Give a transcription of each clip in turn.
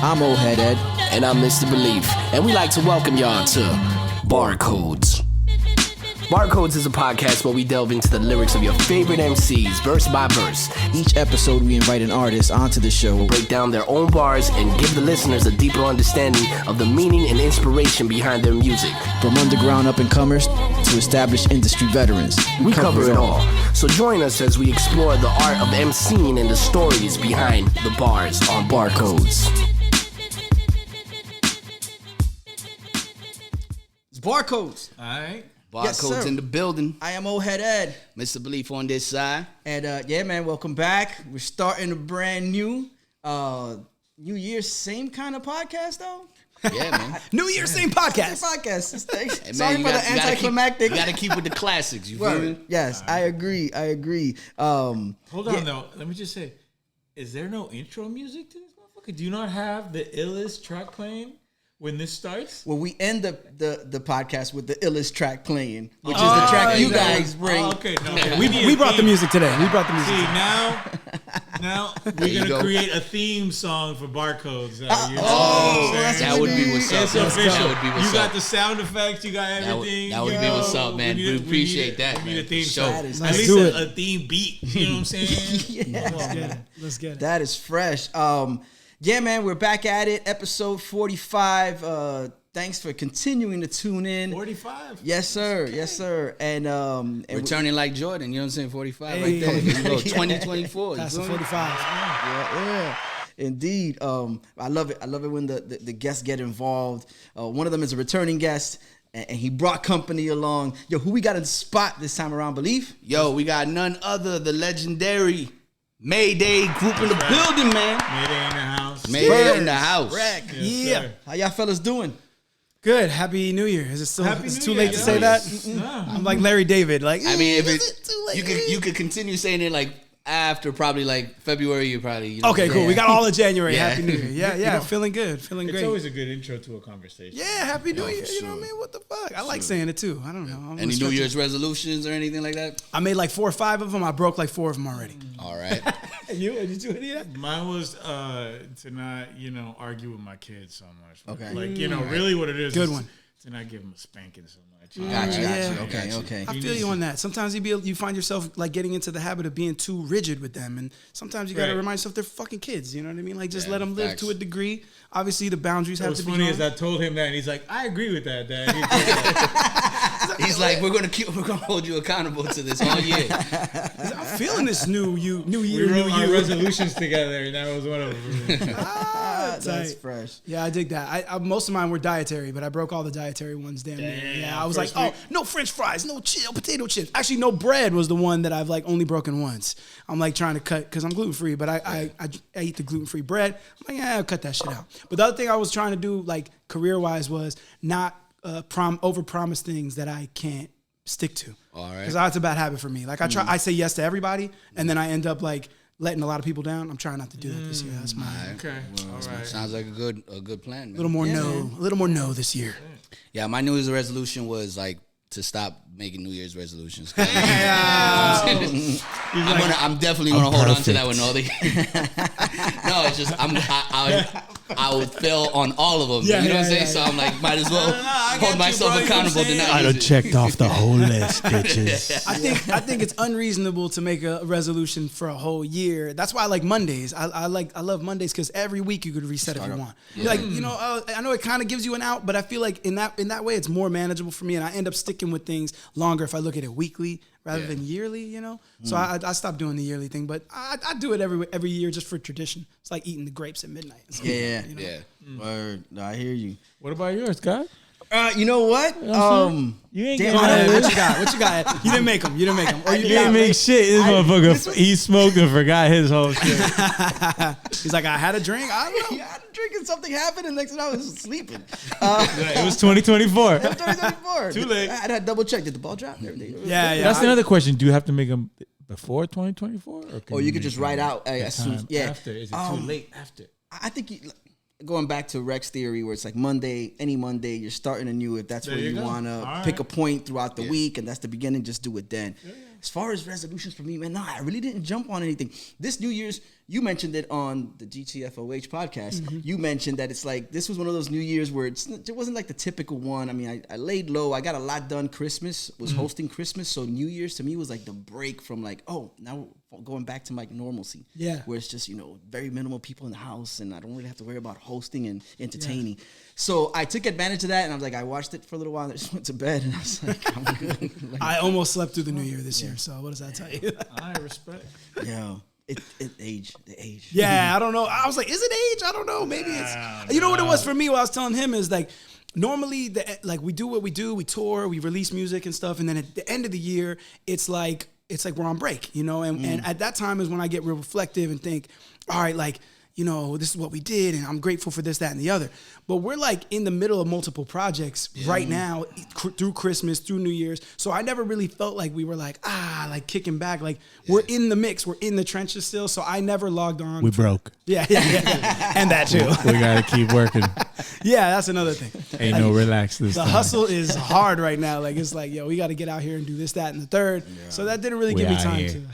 I'm Old Head Ed. And I'm Mr. Beleaf. And we like to welcome y'all to Barcodes. Barcodes is a podcast where we delve into the lyrics of your favorite MCs, verse by verse. Each episode, we invite an artist onto the show, Break down their own bars, and give the listeners a deeper understanding of the meaning and inspiration behind their music. from underground up-and-comers to established industry veterans. We cover it all. So join us as we explore the art of MCing and the stories behind the bars on Barcodes. It's Barcodes. All right. Yes, Barcodes sir. in the building. I am Old Head Ed. Mr. Beleaf on this side. And yeah, man, welcome back. We're starting a brand new New Year's same kind of podcast, though. Yeah, man. New Year, same podcast. Same podcast. Hey, man, Sorry you for got- the you gotta anticlimactic. You got to keep with the classics. You feel Word. me? Yes, I agree. Hold on, yeah. though. Let me just say, is there no intro music to this motherfucker? Do you not have the illest track playing when this starts? Well, we end the podcast with the illest track playing, which is the track you guys bring. Oh, okay, no. We brought the music today. We brought the music. See, now we're you going to go. create a theme song for Barcodes. That would be what's up. It's That official. would be what's You got up. the sound effects. You got That would- everything. that would be what's up, man. We appreciate that, We need man. a theme For sure. song. That is- At Let's least do it. a theme beat. You know what I'm saying? Yeah. Let's get it. That is fresh. Yeah, man, we're back at it. Episode 45. Thanks for continuing to tune in. 45. Yes, sir. Yes, sir. And Returning like Jordan. You know what I'm saying? 45 Hey. right there. You go 2024. That's you the feel me? 45. yeah. Indeed. I love it. I love it when the guests get involved. One of them is a returning guest, and he brought company along. Yo, who we got in the spot this time around, Beleaf? Yo, we got none other the legendary Mayday group in the building, man. Mayday in the house. Mayday in the house. Rec. Yes, Yeah. sir. How y'all fellas doing? Good. Happy New Year. Is it still? Happy Is it New too Year, late to yeah. say that? No. I'm like Larry David. Like I mean, if is it, too late? you could continue saying it like after probably like February, you probably you know, Okay, cool. We got all of January. Yeah. Happy New Year. Yeah, yeah. Feeling good. Feeling It's great. always a good intro to a conversation. Yeah, Happy New Yeah, Year. for You know what I sure. mean? What the fuck? I like saying it too. I don't know. I'm Any gonna New stretch Year's it. resolutions or anything like that? I made like 4 or 5 of them. I broke like 4 of them already. All right. And you? Did you do any of that? Mine was to not, argue with my kids so much. Okay. Like, really what it is. Good is one. To not give them a spanking so much. Gotcha. Yeah. Okay, okay. I feel you on that. Sometimes you find yourself like getting into the habit of being too rigid with them, and sometimes you got to Right. remind yourself they're fucking kids. You know what I mean? Like just Yeah, let them live facts. to a degree. Obviously, the boundaries have What's to be funny known. is I told him that, and he's like, I agree with that, Dad. He's like, He's like, we're gonna hold you accountable to this all year. I'm feeling this new year, we new wrote our you. resolutions together, and that was one of them. That's tight. fresh. Yeah, I dig that. I most of mine were dietary, but I broke all the dietary ones. Damn near. Damn, Yeah, I was like, first oh, week. no French fries, no potato chips. Actually, no bread was the one that I've like only broken once. I'm like trying to cut because I'm gluten free, but I eat the gluten free bread. I'm like, yeah, I'll cut that shit out. But the other thing I was trying to do, like career wise, was not over promise things that I can't stick to. All right. Because that's a bad habit for me. Like I say yes to everybody, and then I end up like letting a lot of people down. I'm trying not to do that this year. That's my Okay, all right. Sounds like a good plan, man. little more a little more no this year. Yeah, my New Year's resolution was like to stop making New Year's resolutions. I'm definitely gonna hold on to that one all the year. No, it's just I would fail on all of them. Yeah, you know what I'm yeah, saying? yeah, So I'm like, might as well I hold got you, myself bro, you know what I'm accountable to saying? not I use it. checked off the whole list, bitches. I think it's unreasonable to make a resolution for a whole year. That's why I like Mondays. I love Mondays because every week you could reset if you want. Like I know it kind of gives you an out, but I feel like in that way it's more manageable for me, and I end up sticking with things longer if I look at it weekly rather than yearly. So I stopped doing the yearly thing, but I do it every year just for tradition. It's like eating the grapes at midnight. It's like, Yeah. Yeah. Word. No, I hear you. What about yours, Scott? You know what? You ain't Damn, getting I- that. What you got? You didn't make them. Or You didn't make shit. This motherfucker, he smoked and forgot his whole shit. He's like, I had a drink. I don't know. Yeah, I had a drink and something happened, and next thing I was sleeping. It was 2024. 2024. Too late. I had to double check. Did the ball drop? and everything? Yeah. That's another question. Do you have to make them before 2024? Or you could just write out as soon. Yeah. After. Is it too late after? I think going back to Rex theory, where it's like any Monday, you're starting anew. If that's There where you you go. want to All pick right. a point throughout the week, and that's the beginning, just do it then. As far as resolutions for me, man, no, I really didn't jump on anything. This New Year's, you mentioned it on the GTFOH podcast. Mm-hmm. You mentioned that it's like, this was one of those New Year's where it wasn't like the typical one. I mean, I laid low. I got a lot done. Christmas, was hosting Christmas. So New Year's to me was like the break from like, oh, now we're going back to like normalcy. Yeah. Where it's just, you know, very minimal people in the house and I don't really have to worry about hosting and entertaining. Yeah. So I took advantage of that and I was like, I watched it for a little while and I just went to bed and I was like, I'm good. Like, I almost slept through the New Year this year. So what does that tell you? I respect. Yeah. The age. Yeah, I don't know. I was like, is it age? I don't know. Maybe it's. You know what it was for me? What I was telling him is like, normally, like we do what we do. We tour, we release music and stuff, and then at the end of the year, it's like we're on break, you know. And at that time is when I get real reflective and think, all right, like, you know, this is what we did, and I'm grateful for this, that, and the other. But we're like in the middle of multiple projects right now, through Christmas, through New Year's. So I never really felt like we were like kicking back. Like we're in the mix, we're in the trenches still. So I never logged on. We broke. Yeah. And that too. We gotta keep working. Yeah, that's another thing. Ain't no relax this The time. hustle is hard right now. Like it's like, yo, we got to get out here and do this, that, and the third. Yeah. So that didn't really give me time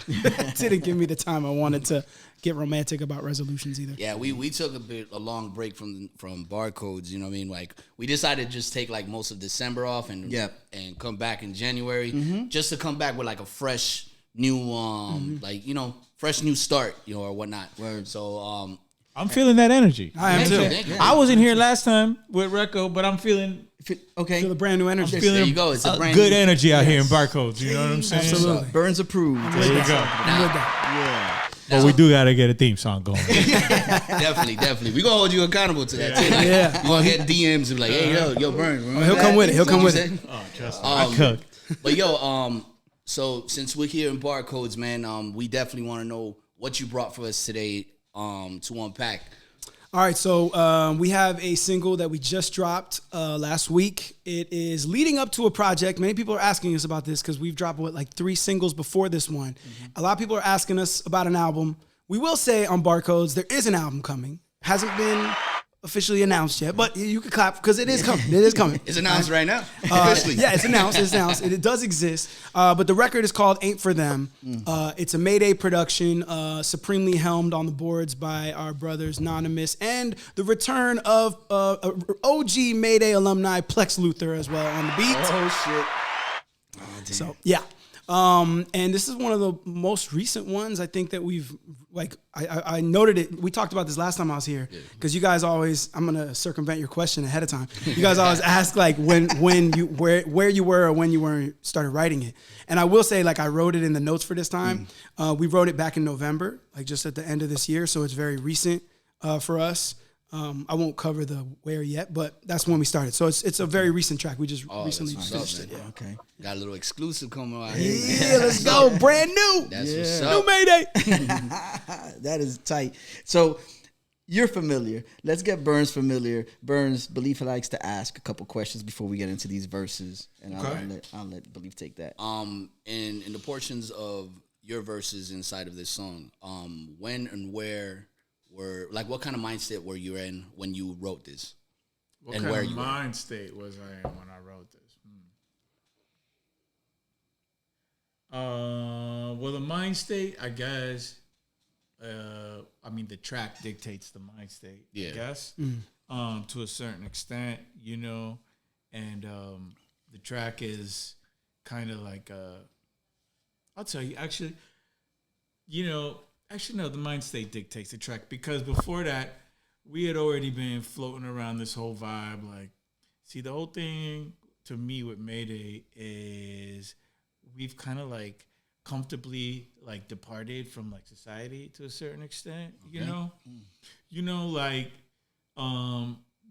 didn't give me the time I wanted to get romantic about resolutions either. Yeah, we took a long break from Barcodes, you know what I mean? Like we decided to just take like most of December off and come back in January just to come back with like a fresh new like, you know, fresh new start, you know, or whatnot. Word. So I'm feeling that energy. I am too. Thank you. I wasn't here last time with Reco, but I'm feeling Okay. Feel the brand new energy. feeling there you go. It's a brand good new, energy out here in Barcodes. You know what I'm saying? Absolutely. Bernz approved. There you go. I'm with that. Yeah. But we do gotta get a theme song going. Definitely. We're gonna hold you accountable to that too. Like, Yeah. you gonna get DMs and be like, hey, yo, Bernz. remember He'll that? come with it. He'll Is that come what with you it. said? Oh, trust me. I cook. But yo, so since we're here in Barcodes, man, we definitely want to know what you brought for us today, to unpack. All right, so we have a single that we just dropped last week. It is leading up to a project. Many people are asking us about this because we've dropped, like 3 singles before this one. Mm-hmm. A lot of people are asking us about an album. We will say on Barcodes, there is an album coming. Hasn't been officially announced yet, but you can clap because it is coming. It is coming. It's announced right now. Officially. Yeah, it's announced. It does exist. But the record is called Ain't For Them. It's a Mayday production, supremely helmed on the boards by our brothers Anonymous, and the return of OG Mayday alumni Plex Luther as well on the beat. Oh shit. So yeah. And this is one of the most recent ones I think that we've like. I noted it. We talked about this last time I was here because you guys always. I'm gonna circumvent your question ahead of time. You guys always ask like where you were or when you weren't started writing it. And I will say like I wrote it in the notes for this time. We wrote it back in November, like just at the end of this year, so it's very recent for us. I won't cover the where yet, but that's when we started. So it's a very recent track. We just recently finished it. Yeah. Okay. Got a little exclusive coming out here. Yeah, let's go. Brand new. That's what's New up. Mayday. That is tight. So you're familiar. Let's get Bernz familiar. Bernz, Beleaf likes to ask a couple questions before we get into these verses, and I'll let Beleaf take that. In the portions of your verses inside of this song, when and where were like what kind of mindset were you in when you wrote this? What and kind where of you were? mind state was I in when I wrote this? Well, the mind state, I guess. I mean, the track dictates the mind state. Yeah. I guess. To a certain extent, you know, and the track is kind of like I'll tell you, actually, you know. Actually, no, the mind state dictates the track because before that, we had already been floating around this whole vibe. Like, see, the whole thing to me with Mayday is we've kind of like comfortably like departed from like society to a certain extent, you know, like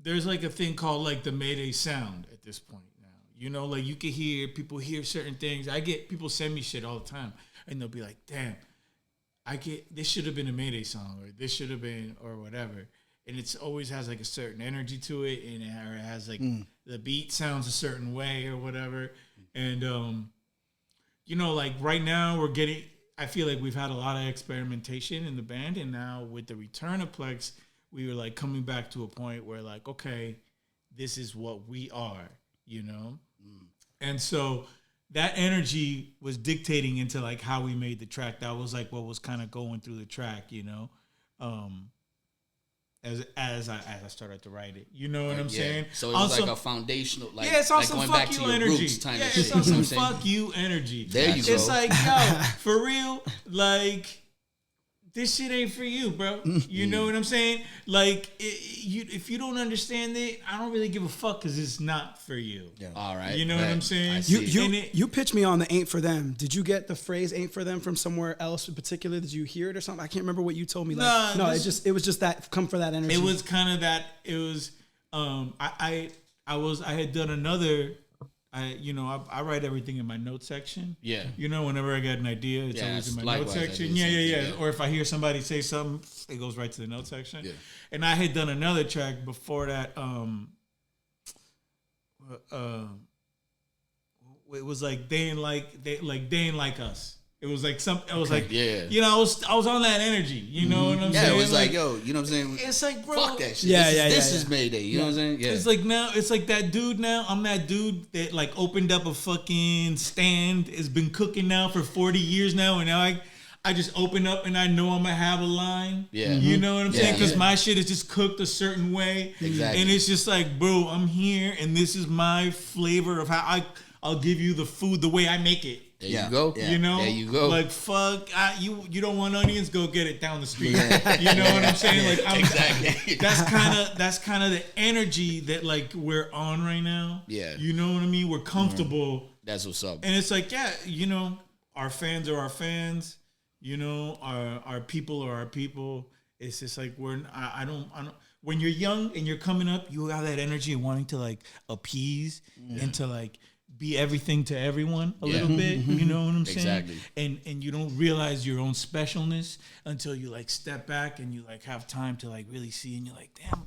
there's like a thing called like the Mayday sound at this point now, you know, like you can hear people hear certain things. I get people send me shit all the time and they'll be like, damn, this should have been a Mayday song, or this should have been, or whatever. And it's always has like a certain energy to it, and it has like the beat sounds a certain way or whatever. And you know, like right now I feel like we've had a lot of experimentation in the band, and now with the return of Plex, we were like coming back to a point where like, okay, this is what we are, you know? And so that energy was dictating into like how we made the track. That was like what was kind of going through the track, you know. As I started to write it, you know what I'm saying? So it was like a foundational, like, it's on like some going fuck back to you your energy. roots kind of It's shit. on some You know what I'm saying? fuck you energy. There you go. It's like, yo, for real, like, this shit ain't for you, bro. You know what I'm saying? Like, if you don't understand it, I don't really give a fuck because it's not for you. Yeah. All right. You know what I'm saying? You pitched me on the "ain't for them." Did you get the phrase "ain't for them" from somewhere else in particular? Did you hear it or something? I can't remember what you told me. Like, no, it was just that come for that energy. It was kind of that. It was. I had done another. I write everything in my note section. Yeah. You know, whenever I get an idea, it's always in my note section. Yeah. Or if I hear somebody say something, it goes right to the note section. Yeah. And I had done another track before that. It was like they ain't like us. It was like you know, I was on that energy. You know what I'm saying? Yeah, it was like, yo, you know what I'm saying? It's like, bro, fuck that shit. Yeah, This is Mayday. You know what I'm saying? Yeah. It's like now, it's like that dude now. I'm that dude that like opened up a fucking stand. Has been cooking now for 40 years now, and now I just open up and I know I'm gonna have a line. Yeah. You know what I'm saying? Because yeah. my shit is just cooked a certain way. Exactly. And it's just like, bro, I'm here, and this is my flavor of how I'll give you the food the way I make it. There you go. Yeah. You know? There you go. Like, fuck, you don't want onions? Go get it down the street. You know what I'm saying? Like, exactly. That's kind of the energy that, like, we're on right now. Yeah. You know what I mean? We're comfortable. That's what's up. And it's like, yeah, you know, our fans are our fans. You know, our people are our people. It's just like I don't. When you're young and you're coming up, you have that energy of wanting to like appease and to like be everything to everyone a little bit. You know what I'm saying? Exactly. And you don't realize your own specialness until you like step back and you like have time to like really see, and you're like, damn,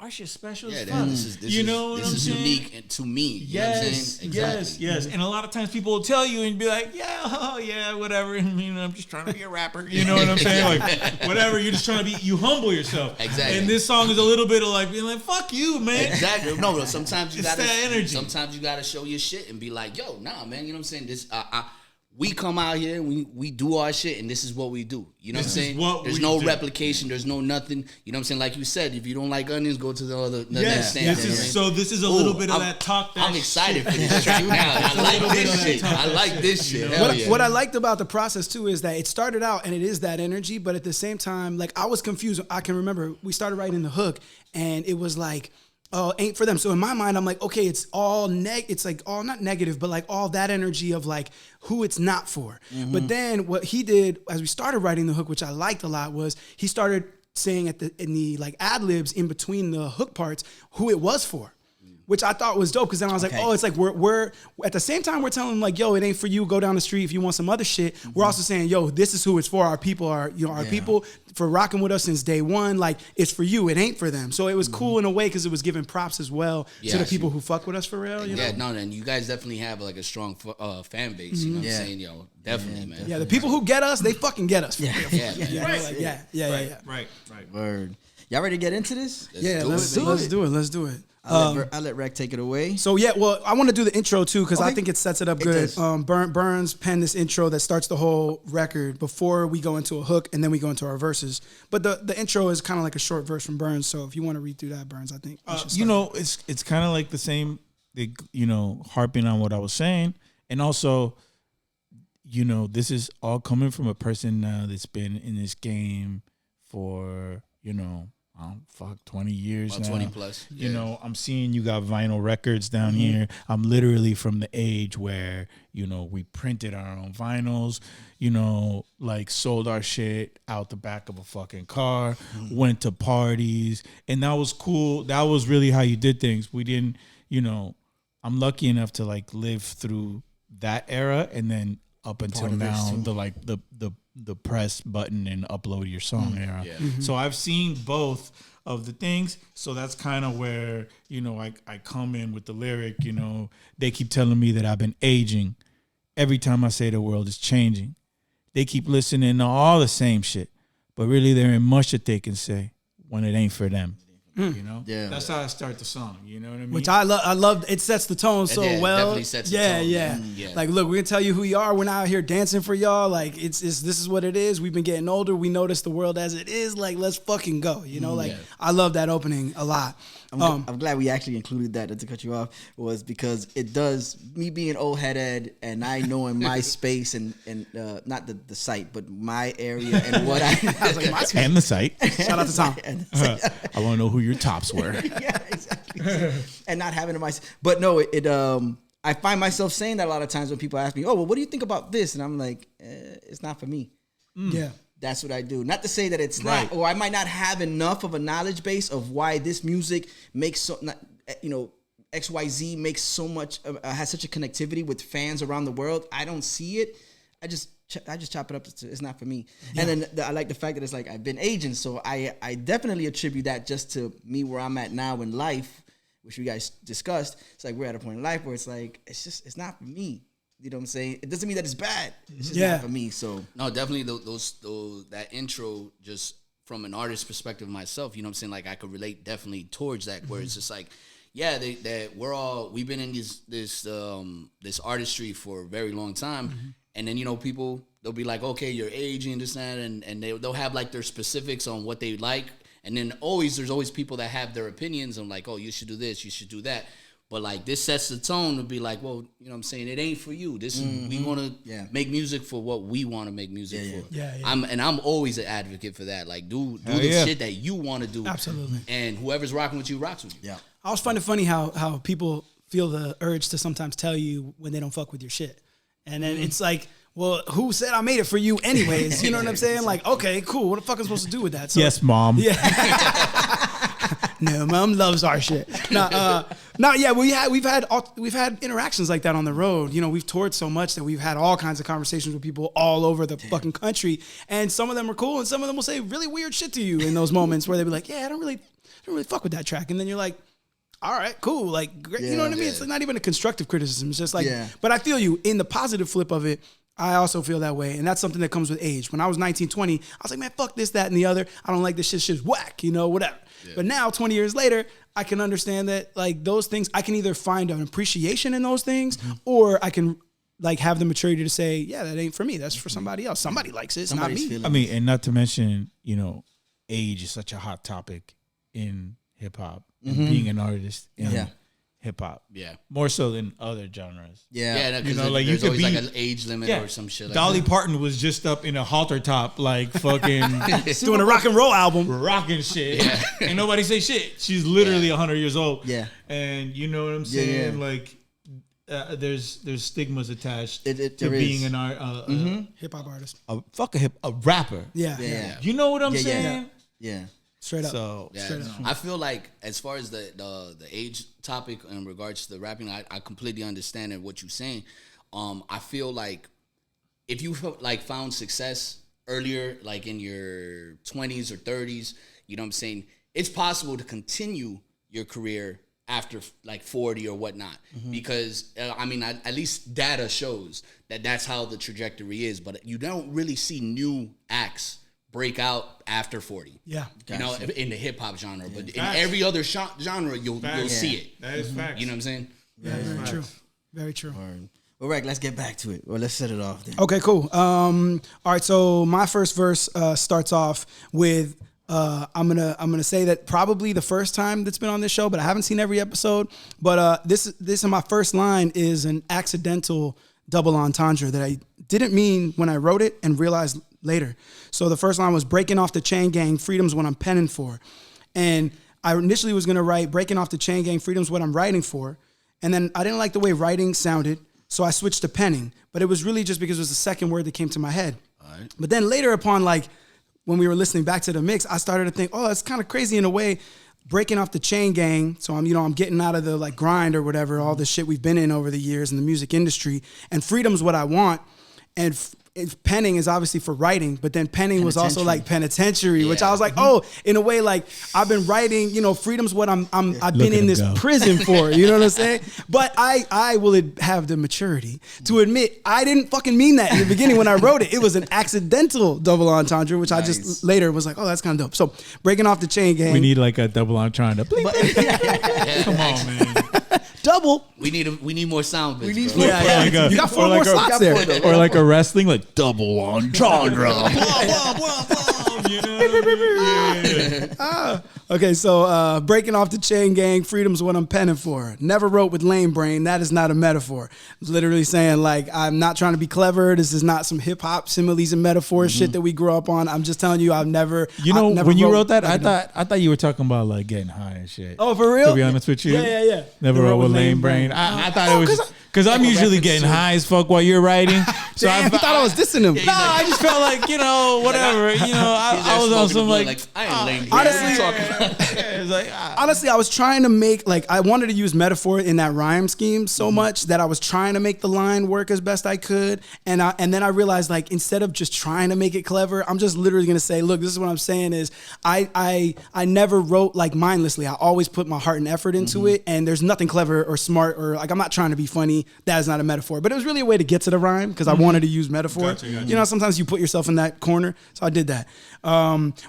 our shit's special. Yeah, as fuck. this is unique to me. You know what I'm saying? Exactly. Yes. And a lot of times people will tell you and be like, yeah, whatever. You know, I'm just trying to be a rapper. You know what I'm saying? Like, whatever. You're just trying to you humble yourself. Exactly. And this song is a little bit of like being like, fuck you, man. Exactly. No, sometimes you gotta that energy. Sometimes you gotta show your shit and be like, yo, nah, man. You know what I'm saying? This we come out here and we do our shit, and this is what we do. You know what I'm saying? There's no replication. There's no nothing. You know what I'm saying? Like you said, if you don't like onions, go to the next stand. So this is a little bit of that talk. I'm excited for this track now. I like this shit. I like this shit. What I liked about the process too is that it started out and it is that energy, but at the same time, like I was confused. I can remember we started writing the hook, and it was like, oh, ain't for them. So in my mind, I'm like, okay, it's all it's like all not negative, but like all that energy of like who it's not for. But then what he did as we started writing the hook, which I liked a lot, was he started saying in the like ad libs in between the hook parts who it was for. Which I thought was dope, because then I was like, oh, it's like we're at the same time we're telling them like, yo, it ain't for you. Go down the street if you want some other shit. We're also saying, yo, this is who it's for. Our people are, our people for rocking with us since day one. Like, it's for you. It ain't for them. So it was cool in a way because it was giving props as well to the people who fuck with us for real. You know? And you guys definitely have like a strong fan base. You know what I'm saying? Yo, definitely, man. Yeah, the people who get us, they fucking get us. Right. Word. Y'all ready to get into this? Let's do it. I'll let Rek take it away. So I want to do the intro too, because I think it sets it up good. Does. Bernz penned this intro that starts the whole record before we go into a hook, and then we go into our verses. But the intro is kind of like a short verse from Bernz. So if you want to read through that, Bernz, I think you know, it's kind of like the same. You know, harping on what I was saying, and also, you know, this is all coming from a person that's been in this game for 20 years about now. 20 plus. You know, I'm seeing you got vinyl records down here. I'm literally from the age where, you know, we printed our own vinyls, you know, like sold our shit out the back of a fucking car, went to parties, and that was cool. That was really how you did things. We didn't, you know, I'm lucky enough to like live through that era, and then up until now, the press button and upload your song era. Yeah. So I've seen both of the things. So that's kind of where, you know, I come in with the lyric, you know, they keep telling me that I've been aging. Every time I say the world is changing. They keep listening to all the same shit, but really there ain't much that they can say when it ain't for them. You know, Yeah. that's how I start the song. You know what I mean? Which I love. It sets the tone so well. Definitely sets the tone. Yeah. Like, look, we're gonna tell you who we are. We're not out here dancing for y'all. Like, this is what it is. We've been getting older. We notice the world as it is. Like, let's fucking go. You know, like I love that opening a lot. I'm glad we actually included that, to cut you off, was because it does, me being old head Ed, and I knowing my space and not the site, but my area and what I was like, my space. And the site. Shout out to Tom. I want to know who your tops were. Yeah, exactly. And not having it myself. But no, I find myself saying that a lot of times when people ask me, oh, well, what do you think about this? And I'm like, it's not for me. Yeah. That's what I do. Not to say that it's not, or I might not have enough of a knowledge base of why this music makes XYZ makes so much, has such a connectivity with fans around the world. I don't see it. I just chop it up. It's not for me. Yeah. And then I like the fact that it's like I've been aging, so I definitely attribute that just to me where I'm at now in life, which we guys discussed. It's like we're at a point in life where it's like it's not for me. You know what I'm saying? It doesn't mean that it's bad. It's just not for me. So no, definitely those that intro, just from an artist perspective myself, you know what I'm saying? Like I could relate definitely towards that, where it's just like, yeah, we've been in this artistry for a very long time, and then people, they'll be like, okay, you're aging, this and that, and they'll have like their specifics on what they like, and then there's always people that have their opinions on like, oh, you should do this, you should do that. But like this sets the tone to be like, well, you know what I'm saying? It ain't for you. This is we want to make music for what we want to make music for. Yeah. I'm always an advocate for that. Like do the shit that you want to do. Absolutely. And whoever's rocking with you rocks with you. Yeah. I always find it funny how people feel the urge to sometimes tell you when they don't fuck with your shit. And then it's like, well, who said I made it for you anyways? You know what I'm saying? Like, okay, cool. What the fuck am I supposed to do with that? So, Yes, Mom. Yeah. No, Mom loves our shit. We've had interactions like that on the road. You know, we've toured so much that we've had all kinds of conversations with people all over the fucking country, and some of them are cool, and some of them will say really weird shit to you in those moments where they'll be like, "Yeah, I don't really fuck with that track," and then you're like, all right, cool. Like, great. You know what I mean? It's like not even a constructive criticism. It's just like, but I feel you in the positive flip of it. I also feel that way. And that's something that comes with age. When I was 19, 20, I was like, man, fuck this, that, and the other. I don't like this shit. Shit's whack, whatever. Yeah. But now, 20 years later, I can understand that like those things, I can either find an appreciation in those things or I can like have the maturity to say, yeah, that ain't for me. That's for somebody else. Somebody likes it. It's not me. I mean, and not to mention, age is such a hot topic in hip hop and being an artist in hip hop. Yeah. More so than other genres. Yeah. Because there's always like an age limit or some shit like Dolly that. Parton was just up in a halter top, like fucking doing a rock and roll album. Rocking shit. Yeah. And nobody say shit. She's literally 100 years old. Yeah. And you know what I'm saying? Yeah. Like there's stigmas attached to being an hip hop artist. A rapper. Yeah. You know what I'm saying? Yeah. Straight up. So I feel like as far as the age topic in regards to the rapping, I completely understand what you're saying. I feel like if you like found success earlier, like in your 20s or 30s, you know what I'm saying, it's possible to continue your career after like 40 or whatnot, because at least data shows that that's how the trajectory is. But you don't really see new acts break out after 40. Yeah. In the hip hop genre. Yeah. But in every other genre, you'll see it. That is facts. You know what I'm saying? Yeah, very true. Very true. All right, let's get back to it. Well, let's set it off then. Okay, cool. All right, so my first verse starts off with I'm gonna say that probably the first time that's been on this show, but I haven't seen every episode. But this in my first line is an accidental double entendre that I didn't mean when I wrote it and realized later. So the first line was breaking off the chain gang, freedom's what I'm penning for. And I initially was going to write breaking off the chain gang, freedom's what I'm writing for. And then I didn't like the way writing sounded, so I switched to penning. But it was really just because it was the second word that came to my head. All right. But then later upon, like when we were listening back to the mix, I started to think, oh, it's kind of crazy in a way, breaking off the chain gang. So I'm getting out of the like grind or whatever, all the shit we've been in over the years in the music industry. And freedom's what I want. And penning is obviously for writing, but then penning was also like penitentiary, which I was like, oh, in a way, like I've been writing, freedom's what I've been in this prison for, you know what I'm saying? But I will have the maturity to admit I didn't fucking mean that in the beginning when I wrote it. It was an accidental double entendre, which I just later was like, oh, that's kind of dope. So breaking off the chain gang. We need like a double entendre. Come on, man. Double. We need more sound bits. You got 4 more slots there. Or like a wrestling, like double entendre. Okay, so breaking off the chain gang, freedom's what I'm penning for. Never wrote with lame brain. That is not a metaphor. It's literally saying like, I'm not trying to be clever. This is not some hip hop similes and metaphors shit that we grew up on. I'm just telling you, I've never. When you wrote that, I thought you were talking about like getting high and shit. Oh, for real? To be honest with you, yeah. Never wrote with lame brain. I thought it was because I'm usually getting high as fuck while you're writing. So I thought I was dissing him. No, I just felt like whatever. I was on some like I ain't lame. Honestly, I was trying to make I wanted to use metaphor in that rhyme scheme so much that I was trying to make the line work as best I could, and then I realized like instead of just trying to make it clever, I'm just literally gonna say, look, this is what I'm saying is I never wrote like mindlessly. I always put my heart and effort into it, and there's nothing clever or smart or like I'm not trying to be funny. That is not a metaphor, but it was really a way to get to the rhyme because I wanted to use metaphor. Gotcha. Sometimes you put yourself in that corner, so I did that.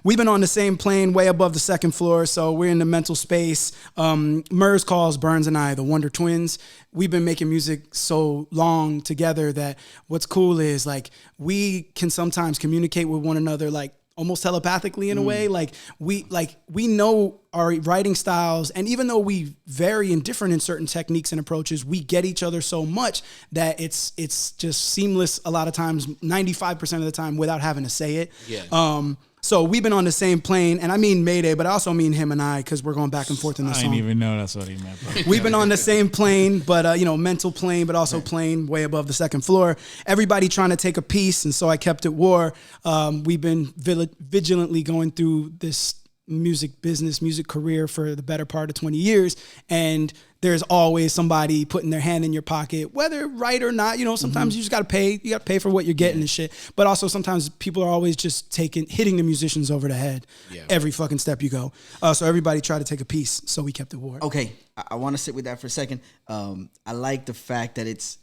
We've been on the same plane, way above the second floor, so we're in the mental space. Mers calls Bernz and I the Wonder Twins. We've been making music so long together that what's cool is like we can sometimes communicate with one another like almost telepathically in a way. Like we know our writing styles, and even though we vary and different in certain techniques and approaches, we get each other so much that it's just seamless a lot of times, 95% of the time without having to say it. Yeah. So we've been on the same plane, and I mean Mayday, but I also mean him and I because we're going back and forth in the song. I didn't even know that's what he meant. Bro. We've been on the same plane, but mental plane, but also plane way above the second floor. Everybody trying to take a piece, and so I kept it war. We've been vigilantly going through this music business, music career for the better part of 20 years, and there's always somebody putting their hand in your pocket, whether right or not. Sometimes you just gotta pay. You gotta pay for what you're getting and shit. But also sometimes people are always just hitting the musicians over the head every fucking step you go. So everybody tried to take a piece. So we kept it war. Okay, I want to sit with that for a second. I like the fact that it's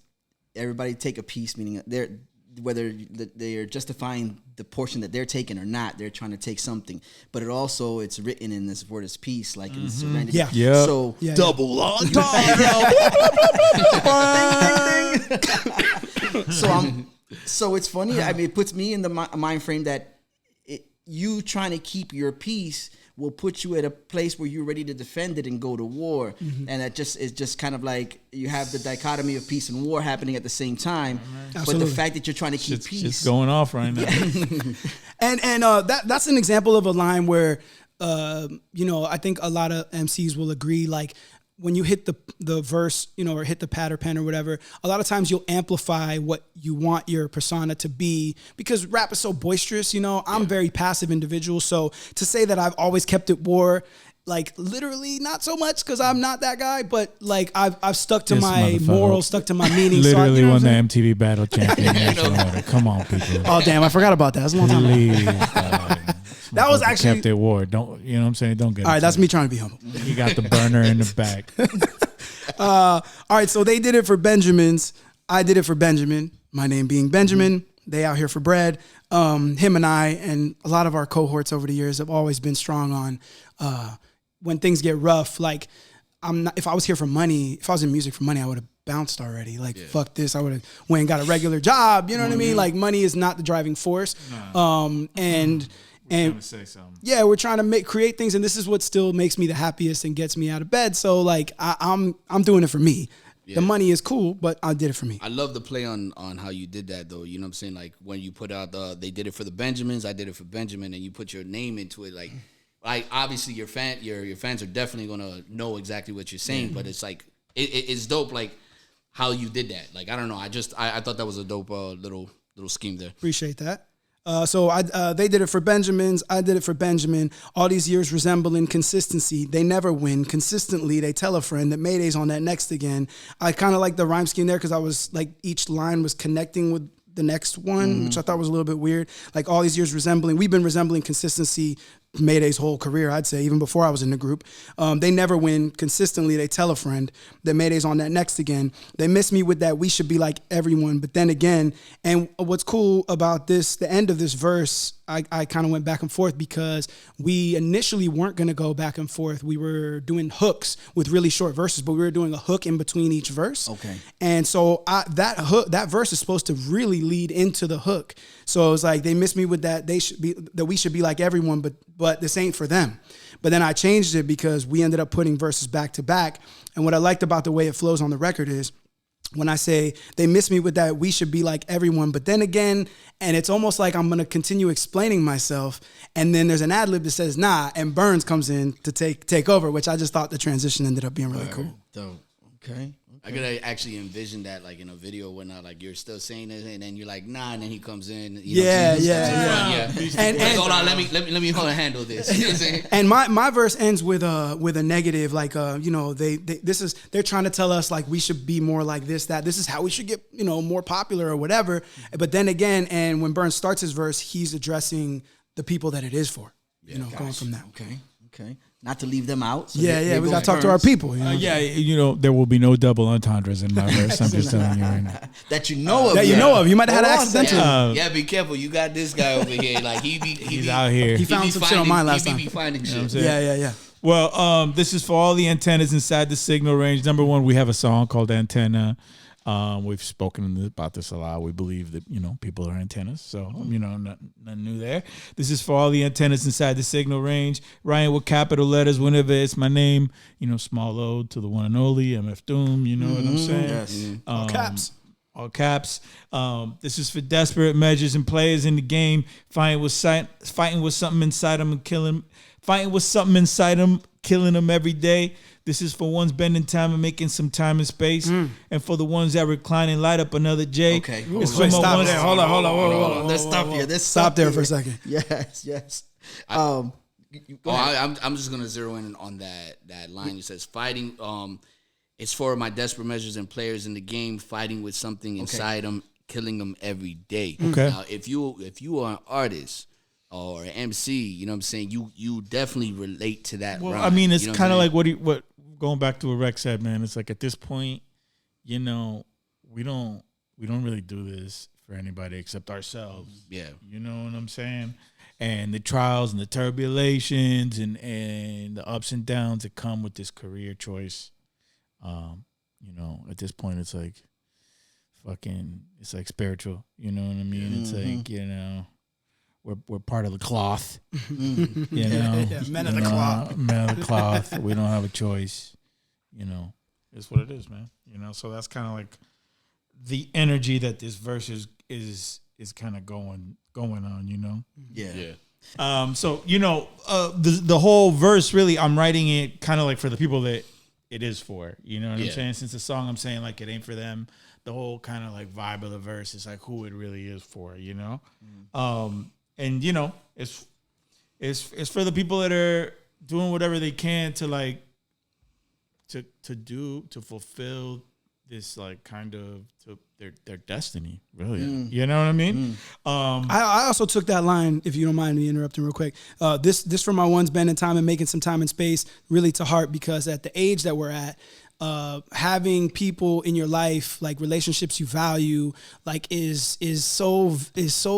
everybody take a piece, meaning whether they're justifying the portion that they're taking or not, they're trying to take something. But it's written in this for this piece, like in serenity. Yeah. Yep. So double on So it's funny. I mean, it puts me in the mind frame that you trying to keep your peace will put you at a place where you're ready to defend it and go to war. And that is just kind of like you have the dichotomy of peace and war happening at the same time. But the fact that you're trying to keep peace. It's going off right now. And that's an example of a line where, I think a lot of MCs will agree, like, when you hit the verse, or hit the pad or pen or whatever, a lot of times you'll amplify what you want your persona to be because rap is so boisterous, I'm a very passive individual. So to say that I've always kept it war, like literally not so much because I'm not that guy, but like I've stuck to my morals, stuck to my meaning. Literally won the MTV Battle Champion. Come on, people. Oh, damn, I forgot about that. That's a long time ago. That was actually kept it war. Don't you know what I'm saying? Don't get all right. That's me trying to be humble. He got the burner in the back. All right, so they did it for Benjamins. I did it for Benjamin. My name being Benjamin. They out here for bread. Him and I and a lot of our cohorts over the years have always been strong on when things get rough. Like I'm not. If I was here for money, if I was in music for money, I would have bounced already. Like fuck this. I would have went and got a regular job. You know what I mean? Like money is not the driving force. And yeah, we're trying to create things, and this is what still makes me the happiest and gets me out of bed. So like I'm doing it for me. Yeah. The money is cool, but I did it for me. I love the play on how you did that though. You know what I'm saying? Like when you put out they did it for the Benjamins, I did it for Benjamin, and you put your name into it. Like obviously your fans are definitely gonna know exactly what you're saying, but it's like it's dope. Like how you did that. Like I don't know. I thought that was a dope little scheme there. Appreciate that. So they did it for Benjamins. I did it for Benjamin. All these years resembling consistency. They never win. Consistently, they tell a friend that Mayday's on that next again. I kind of like the rhyme scheme there because I was like each line was connecting with the next one, which I thought was a little bit weird. Like all these years we've been resembling consistency Mayday's whole career, I'd say, even before I was in the group. They never win consistently. They tell a friend that Mayday's on that next again. They miss me with that we should be like everyone, but then again. And what's cool about this, the end of this verse, I kind of went back and forth because we initially weren't going to go back and forth. We were doing hooks with really short verses, but we were doing a hook in between each verse. Okay. And so that verse is supposed to really lead into the hook. So it was like, they miss me with that. We should be like everyone, but this ain't for them. But then I changed it because we ended up putting verses back to back. And what I liked about the way it flows on the record is when I say they miss me with that, we should be like everyone. But then again, and it's almost like I'm going to continue explaining myself. And then there's an ad lib that says, nah, and Bernz comes in to take over, which I just thought the transition ended up being really cool. Dope. Okay. I could actually envision that, like in a video when like you're still saying this, and then you're like, nah, and then he comes in. Yeah. And hold on, let me handle this. You know what I'm saying? And my verse ends with a negative, like they're trying to tell us like we should be more like this, that this is how we should get more popular or whatever. But then again, and when Bernz starts his verse, he's addressing the people that it is for. Going from that. Okay. Not to leave them out. So we got to talk to our people. There will be no double entendres in my verse. I'm just telling you right now. That you know of. That you know of. You might have had an accidental. Yeah, be careful. You got this guy over here. Like he's out here. He found some shit on mine last time. He be finding shit. Yeah. Well, this is for all the antennas inside the signal range. Number one, we have a song called Antenna. We've spoken about this a lot. We believe that, people are antennas. So, nothing new there. This is for all the antennas inside the signal range. Ryan with capital letters whenever it's my name. Small O to the one and only, MF Doom. You know what I'm saying? Yes. All caps. All caps. This is for desperate measures and players in the game. Fighting with something inside them and killing. Fighting with something inside them, killing them every day. This is for ones bending time and making some time and space. And for the ones that recline and light up another J. Okay. Stop there. Hold on. Let's stop here. Stop there for a second. Yes. I'm just gonna zero in on that line. It says fighting. It's for my desperate measures and players in the game fighting with something inside them, killing them every day. Okay. Now, if you are an artist or an MC, you know what I'm saying, you definitely relate to that. Well, rhyme, I mean, it's kind of like what going back to what Rex said, man. It's like at this point, we don't really do this for anybody except ourselves. Yeah, you know what I'm saying. And the trials and the turbulations and the ups and downs that come with this career choice. At this point, it's like it's like spiritual. You know what I mean? It's like, we're part of the cloth. Men of the cloth. Men of the cloth. We don't have a choice. It's what it is, man. So that's kind of like the energy that this verse is kind of going on. Yeah. So the whole verse, really, I'm writing it kind of like for the people that it is for. You know what I'm saying? Since the song, I'm saying like it ain't for them. The whole kind of like vibe of the verse is like who it really is for. And it's for the people that are doing whatever they can to like to fulfill this like kind of to their destiny, really. You know what I mean? I also took that line, if you don't mind me interrupting real quick. This for my ones spending time and making some time and space really to heart, because at the age that we're at, having people in your life, like relationships you value, like is so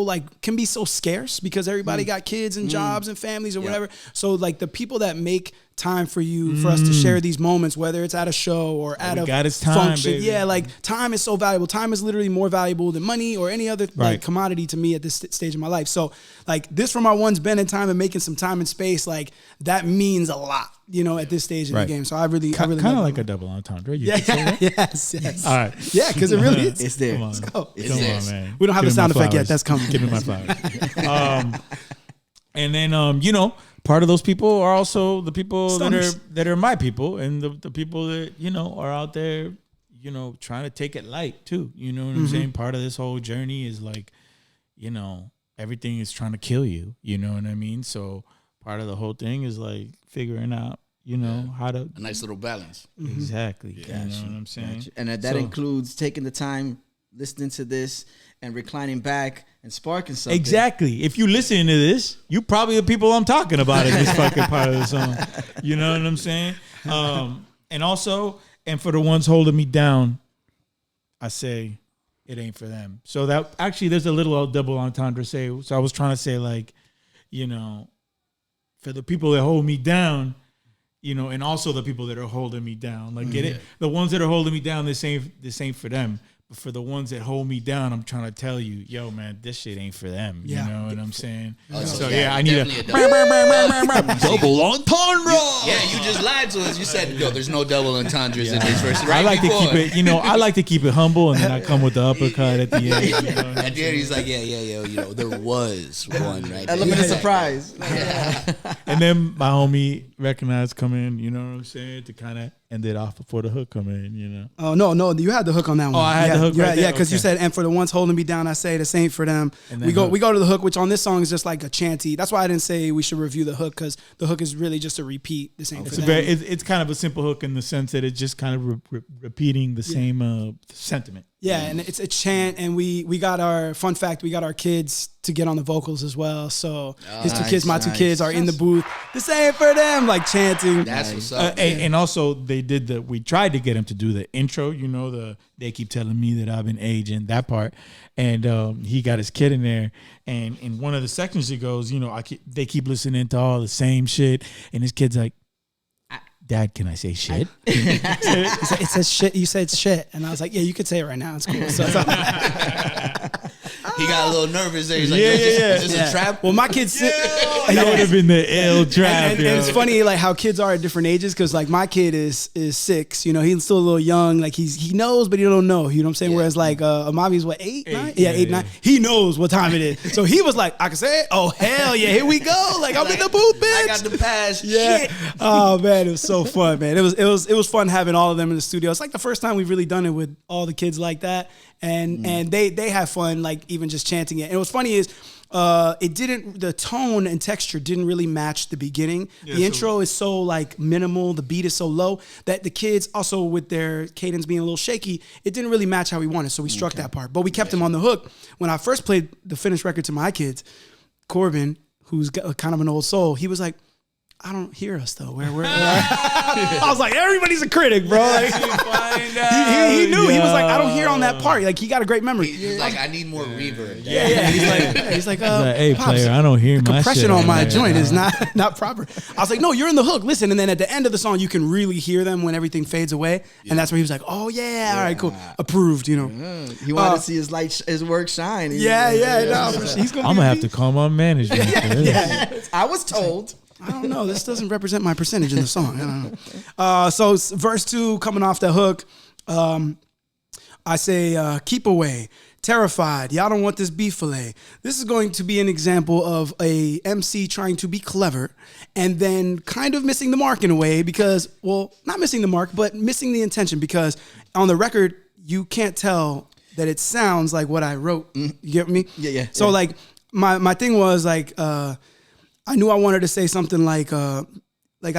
like can be so scarce because everybody got kids and jobs and families or whatever. So like the people that make time for you, for us to share these moments, whether it's at a show or at a function. Baby. Yeah, like time is so valuable. Time is literally more valuable than money or any other like commodity to me at this stage of my life. So like this for my ones spending time and making some time and space, like that means a lot, at this stage of the game. So I really kind of like a double entendre. Yes. All right. Yeah, because it really is. It's there. Let's go. Come on, man. We don't have the sound effect yet. That's coming. Give me my flowers. And then part of those people are also the people that are my people, and the people that are out there, trying to take it light too. You know what I'm saying? Part of this whole journey is like, everything is trying to kill you. You know what I mean? So part of the whole thing is like figuring out, how to a nice little balance. Exactly. Gotcha. You know what I'm saying? Gotcha. And that includes taking the time listening to this and reclining back and sparking something. Exactly. If you listen to this, you probably the people I'm talking about in this fucking part of the song. You know what I'm saying? And also, and for the ones holding me down, I say it ain't for them. So that actually there's a little double entendre say. So I was trying to say like, you know, for the people that hold me down, you know, and also the people that are holding me down. Like get it? The ones that are holding me down, this ain't for them. But for the ones that hold me down, I'm trying to tell you, yo, man, this shit ain't for them. You know what I'm saying? So yeah, I need a double entendre. Yeah, you just lied to us. You said, yo, there's no double entendres in this verse. Right I like before. to keep it, you know, I like to keep it humble, and then I come with the uppercut at the end. You know At the end, he's like, yeah, you know, there was one right there. Element of surprise. And then my homie Wrekonize come in, you know what I'm saying, to kind of end it off before the hook come in, you know. Oh no, you had the hook on that one. I had the hook right there? Yeah, because you Okay. said, and for the ones holding me down, I say the same for them. And then We go to the hook, which on this song is just like a chanty. That's why I didn't say we should review the hook, because the hook is really just a repeat. The same for them. It's kind of a simple hook in the sense that it's just kind of repeating the same sentiment. Yeah, and it's a chant, and we got our fun fact. We got our kids to get on the vocals as well. So his two kids, my two kids, are in the booth. The same for them, like chanting. That's what's up. And also they did we tried to get him to do the intro, you know, they keep telling me that I've been aging, that part. And he got his kid in there, and in one of the sections he goes, you know, they keep listening to all the same shit, and his kid's like, Dad, can I say shit? It says shit. You said shit, and I was like, yeah, you could say it right now. It's cool. So He got a little nervous there. He's like, Yeah, is this a trap? Well, my kids sit. That would have been the ill trap. And it's funny, like how kids are at different ages. Because like my kid is 6. You know, he's still a little young. Like he knows, but he don't know. You know what I'm saying? Yeah. Whereas like Amami's what 8, 9? Yeah, 8, 9. yeah. He knows what time it is. So he was like, I can say it. Oh hell yeah, here we go. Like I'm in the booth, bitch. I got the pass. Yeah. Shit. Oh man, it was so fun, man. It was fun having all of them in the studio. It's like the first time we've really done it with all the kids like that, and they have fun, like even just chanting it. And what's funny is the tone and texture didn't really match the beginning. The intro is so like minimal, the beat is so low that the kids also with their cadence being a little shaky, it didn't really match how we wanted. So we struck that part, but we kept them on the hook. When I first played the finished record to my kids, Corbin, who's kind of an old soul, he was like, I don't hear us though. Where I was like, everybody's a critic, bro. Like, he knew. He was like, I don't hear on that part. Like he got a great memory. He's like, I need more reverb. Yeah. He's like, hey, Pops, player, I don't hear the my compression shit on my there. joint is not proper. I was like, no, you're in the hook. Listen, and then at the end of the song, you can really hear them when everything fades away, and that's where he was like, oh yeah, all right, cool, approved. You know, He wanted to see his work shine. no, he's gonna. I'm gonna have to call my management. for this. I was told. I don't know. This doesn't represent my percentage in the song. I don't know. So verse 2 coming off the hook, I say, keep away, terrified. Y'all don't want this beef fillet. This is going to be an example of a MC trying to be clever and then kind of missing the mark in a way because, well, not missing the mark, but missing the intention because on the record, you can't tell that it sounds like what I wrote. You get me? Yeah. So like my thing was like, I knew I wanted to say something like I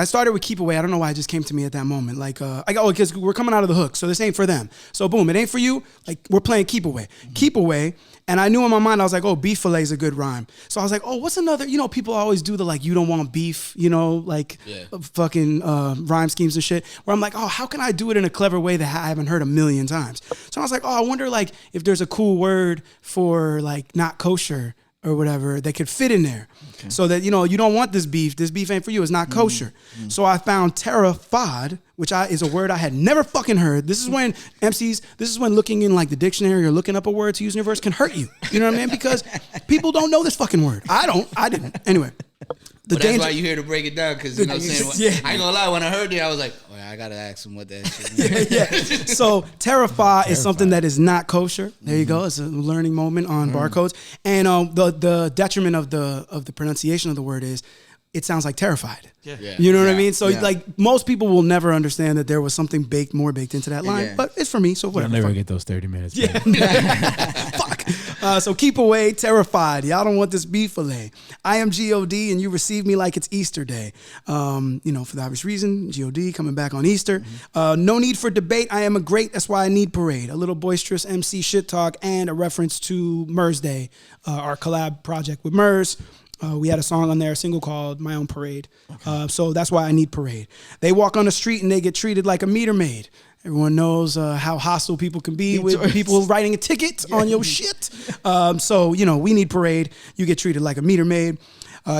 started with keep away. I don't know why it just came to me at that moment. Because we're coming out of the hook, so this ain't for them. So boom, it ain't for you. Like we're playing keep away, keep away. And I knew in my mind, I was like, oh, beef fillet is a good rhyme. So I was like, oh, what's another? You know, people always do the like, you don't want beef. You know, like fucking rhyme schemes and shit. Where I'm like, oh, how can I do it in a clever way that I haven't heard a million times? So I was like, oh, I wonder like if there's a cool word for like not kosher or whatever that could fit in there so that, you know, you don't want this beef ain't for you, it's not kosher. So I found terrified, which is a word I had never fucking heard. This is when looking in like the dictionary or looking up a word to use in your verse can hurt you. You know what I mean? Because people don't know this fucking word. I didn't. Anyway. But that's why you're here to break it down, because you know what I'm saying? Yeah. I ain't gonna lie, when I heard it, I was like, oh, yeah, I gotta ask him what that shit means. So terrify is something that is not kosher. There you go. It's a learning moment on barcodes. And the detriment of the pronunciation of the word is it sounds like terrified. Yeah. You know what I mean? So like most people will never understand that there was something more baked into that line. Yeah. But it's for me, so You'll whatever. never get those 30 minutes. Yeah. Fuck. So keep away, terrified. Y'all don't want this beef fillet. I am G.O.D. and you receive me like it's Easter Day. For the obvious reason, G.O.D. coming back on Easter. No need for debate. I am a great. That's why I need parade. A little boisterous MC shit talk and a reference to Mers Day, our collab project with Mers. We had a song on there, a single called My Own Parade. Okay. So that's why I need parade. They walk on the street and they get treated like a meter maid. Everyone knows how hostile people can be with people writing a ticket on your shit. We need parade. You get treated like a meter maid.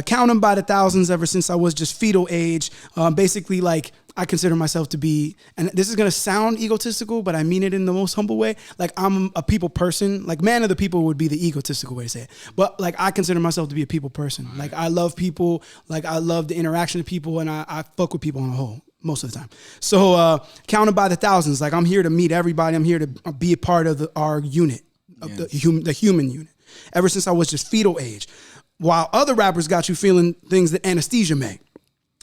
Count them by the thousands ever since I was just fetal age. Basically, like, I consider myself to be, and this is going to sound egotistical, but I mean it in the most humble way. Like, I'm a people person. Like, man of the people would be the egotistical way to say it. But, like, I consider myself to be a people person. Like, I love people. Like, I love the interaction of people, and I fuck with people on the whole. Most of the time. So counted by the thousands. Like, I'm here to meet everybody. I'm here to be a part of our unit, of the human unit. Ever since I was just fetal age. While other rappers got you feeling things that anesthesia make.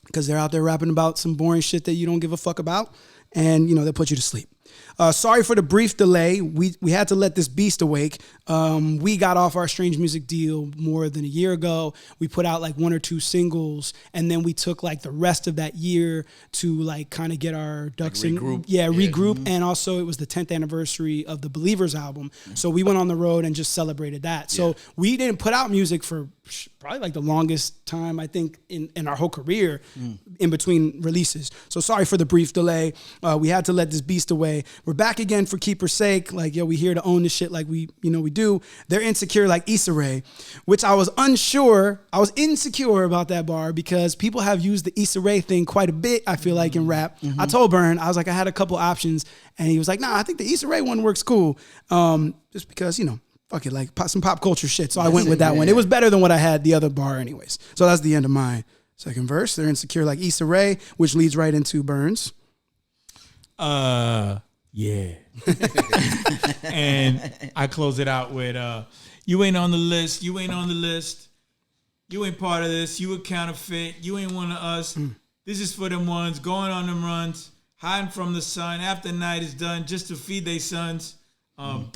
Because they're out there rapping about some boring shit that you don't give a fuck about. And, they'll put you to sleep. Sorry for the brief delay. We had to let this beast awake. We got off our Strange Music deal more than a year ago. We put out like 1 or 2 singles, and then we took like the rest of that year to like kind of get our ducks in. Regroup. Mm-hmm. And also it was the 10th anniversary of the Believers album. Mm-hmm. So we went on the road and just celebrated that. So we didn't put out music for probably like the longest time, I think, in our whole career in between releases. So sorry for the brief delay. We had to let this beast away. We're back again for Keeper's sake. Like, we here to own this shit like we do. They're insecure like Issa Rae, which I was insecure about that bar because people have used the Issa Rae thing quite a bit, I feel like, in rap. Mm-hmm. I told Bern, I was like, I had a couple options, and he was like, nah, I think the Issa Rae one works cool. Just because, fuck it, like some pop culture shit. So I went with that one. It was better than what I had the other bar anyways. So that's the end of my second verse. They're insecure like Issa Rae, which leads right into Bernz. Yeah. And I close it out with, you ain't on the list. You ain't on the list. You ain't part of this. You a counterfeit. You ain't one of us. This is for them ones going on them runs, hiding from the sun after night is done just to feed their sons. Number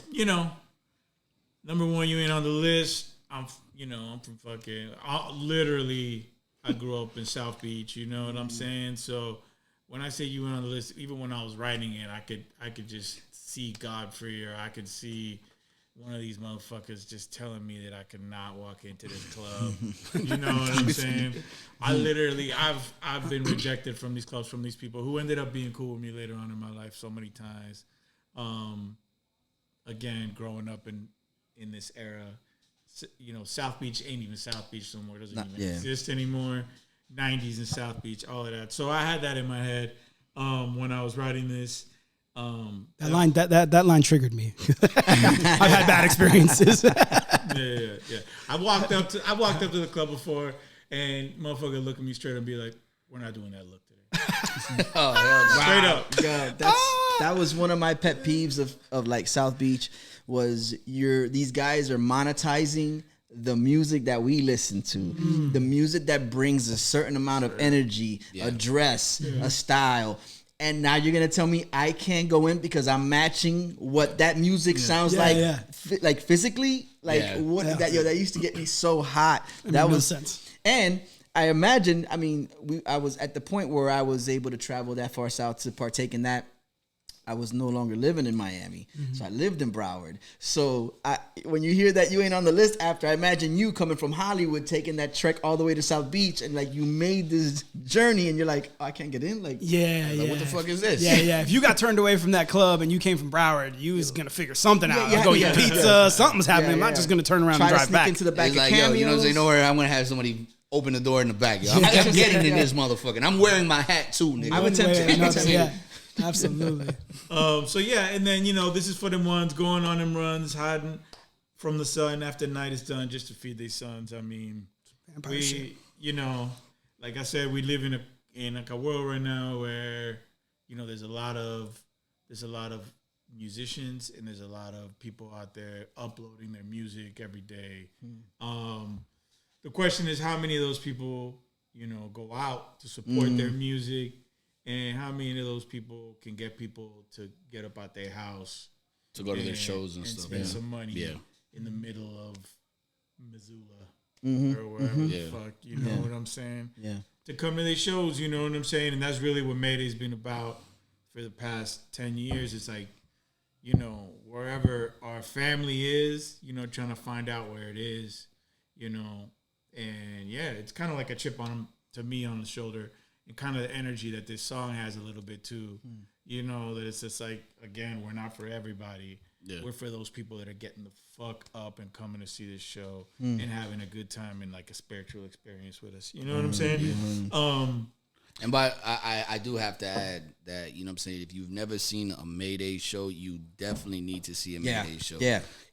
one, you ain't on the list. I'm from fucking, I grew up in South Beach, you know what I'm saying? So when I say you went on the list, even when I was writing it, I could just see Godfrey, or I could see one of these motherfuckers just telling me that I could not walk into this club. You know what I'm saying? I've been rejected from these clubs from these people who ended up being cool with me later on in my life so many times. Again, growing up in this era, South Beach ain't even South Beach no more. Doesn't even exist anymore. 90s in South Beach, all of that. So I had that in my head when I was writing this. That line triggered me. I've had bad experiences. Yeah. I walked up to the club before, and motherfucker look at me straight and be like, "We're not doing that look today." Oh, hell, straight up. Yeah, that was one of my pet peeves of like South Beach. Was these guys are monetizing the music that we listen to, the music that brings a certain amount of energy, a dress, a style. And now you're going to tell me I can't go in because I'm matching what that music sounds like, like physically? Like, that used to get me so hot. That was sense. And I imagine, I was at the point where I was able to travel that far south to partake in that. I was no longer living in Miami, so I lived in Broward. So when you hear that you ain't on the list after, I imagine you coming from Hollywood, taking that trek all the way to South Beach, and like you made this journey, and you're like, I can't get in. Like, what the fuck is this? Yeah. If you got turned away from that club and you came from Broward, you was gonna figure something out. Go eat pizza. Something's happening. I'm not just gonna turn around and drive back into the back. It's like, you know where I'm gonna have somebody open the door in the back. I'm getting in this motherfucker. And I'm wearing my hat too, nigga. I would attempt to. Absolutely. And then this is for them ones going on them runs, hiding from the sun after night is done just to feed their sons. Like I said, we live in a world right now where there's a lot of musicians and there's a lot of people out there uploading their music every day. The question is, how many of those people go out to support their music? And how many of those people can get people to get up out their house to go to their shows and stuff, spend some money? Yeah. in the middle of Missoula or wherever the fuck, you know what I'm saying? Yeah. To come to these shows, you know what I'm saying? And that's really what Mayday's been about for the past 10 years. It's like, you know, wherever our family is, you know, trying to find out where it is, you know. And yeah, it's kind of like a chip to me on the shoulder, and kind of the energy that this song has a little bit too. You know, that it's just like, again, we're not for everybody. Yeah. We're for those people that are getting the fuck up and coming to see this show and having a good time and like a spiritual experience with us. You know what I'm saying? And by I do have to add that, you know what I'm saying, if you've never seen a Mayday show, you definitely need to see a Mayday show.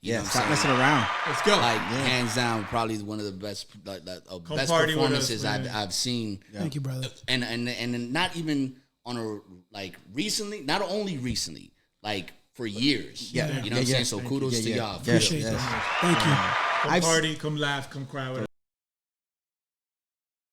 You know Stop messing around. Let's go. Like hands down, probably one of the best best performances I've seen. Thank you, brother. And not even on a like recently, not only recently, like for years. You know what I'm saying? So kudos to y'all. Appreciate that. Thank you. Come party, come laugh, come cry with us.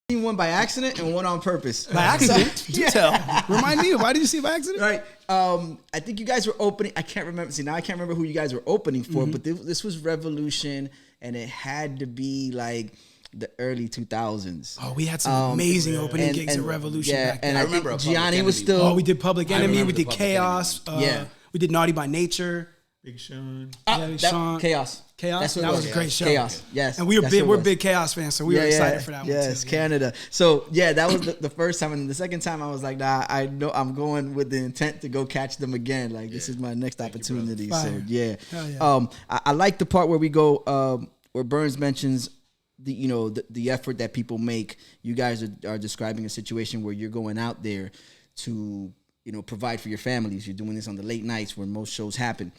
One by accident and one on purpose. By accident? Do tell. Remind me, why did you see it by accident? Right. I think you guys were opening. I can't remember. See, now I can't remember who you guys were opening for, but this was Revolution, and it had to be like the early 2000s. Oh, we had some amazing opening gigs at Revolution back then. And I remember Gianni was still. Oh, we did Public Enemy. We did Chaos. We did Naughty by Nature. Big Sean. Big Sean. Chaos. Chaos. That was a great show. Chaos. Yes. And we're big Chaos fans, so we were excited for that one too. Yes, Canada. So yeah, that was the first time, and the second time I was like, nah, I know I'm going with the intent to go catch them again. Like this is my next opportunity. So yeah. I like the part where we go where Bernz mentions the effort that people make. You guys are describing a situation where you're going out there to provide for your families. You're doing this on the late nights where most shows happen.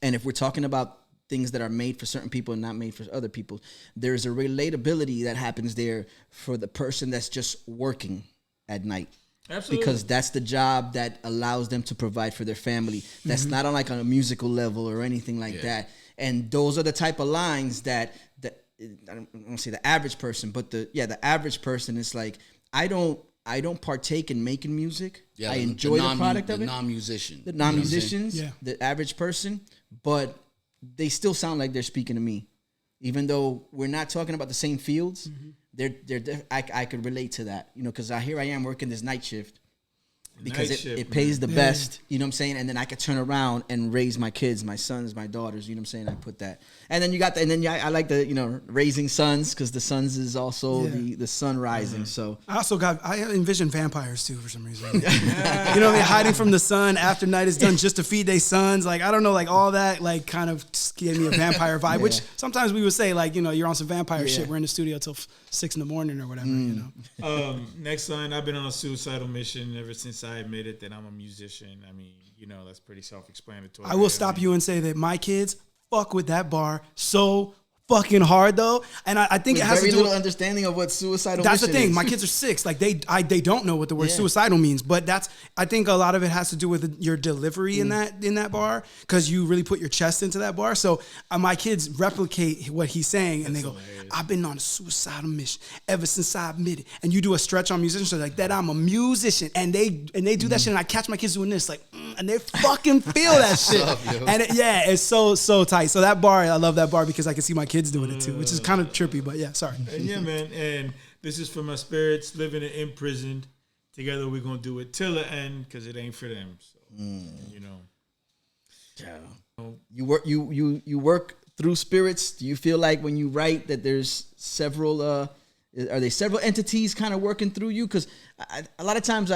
And if we're talking about things that are made for certain people and not made for other people, there's a relatability that happens there for the person that's just working at night. Absolutely. Because that's the job that allows them to provide for their family. That's not on like on a musical level or anything like that. And those are the type of lines that I don't want to say the average person, but the average person is like, I don't partake in making music. Yeah, I enjoy the product of it. The non-musicians, the average person, but they still sound like they're speaking to me, even though we're not talking about the same fields. I could relate to that, because here I am working this night shift because it pays the best, you know what I'm saying? And then I could turn around and raise my kids, my sons, my daughters, you know what I'm saying? I put that. And then you got I like the, raising sons, because the sons is also the sun rising. So I envision vampires too for some reason. You know what I mean? Hiding from the sun after night is done just to feed their sons. Like, I don't know, like all that, like kind of gave me a vampire vibe, which sometimes we would say like, you're on some vampire shit. We're in the studio till 6 a.m. or whatever, Next line, I've been on a suicidal mission ever since I admitted that I'm a musician. I mean, that's pretty self-explanatory. I will stop you and say that my kids fuck with that bar so fucking hard though, and I think it has very to do little understanding of what suicidal. That's the thing. Is. My kids are 6. Like they don't know what the word suicidal means, but I think a lot of it has to do with your delivery in that bar, because you really put your chest into that bar. So my kids replicate what he's saying, and they go, hilarious. I've been on a suicidal mission ever since I admitted. And you do a stretch on musicians, so like that I'm a musician, and they do that shit, and I catch my kids doing this like, and they fucking feel that shit, and it's so tight. So that bar, I love that bar because I can see my kids doing it too, which is kind of trippy, but sorry. And man, and this is for my spirits living and imprisoned. Together we're gonna do it till the end, because it ain't for them. So you work through spirits. Do you feel like when you write that there's several are there several entities kind of working through you? Because a lot of times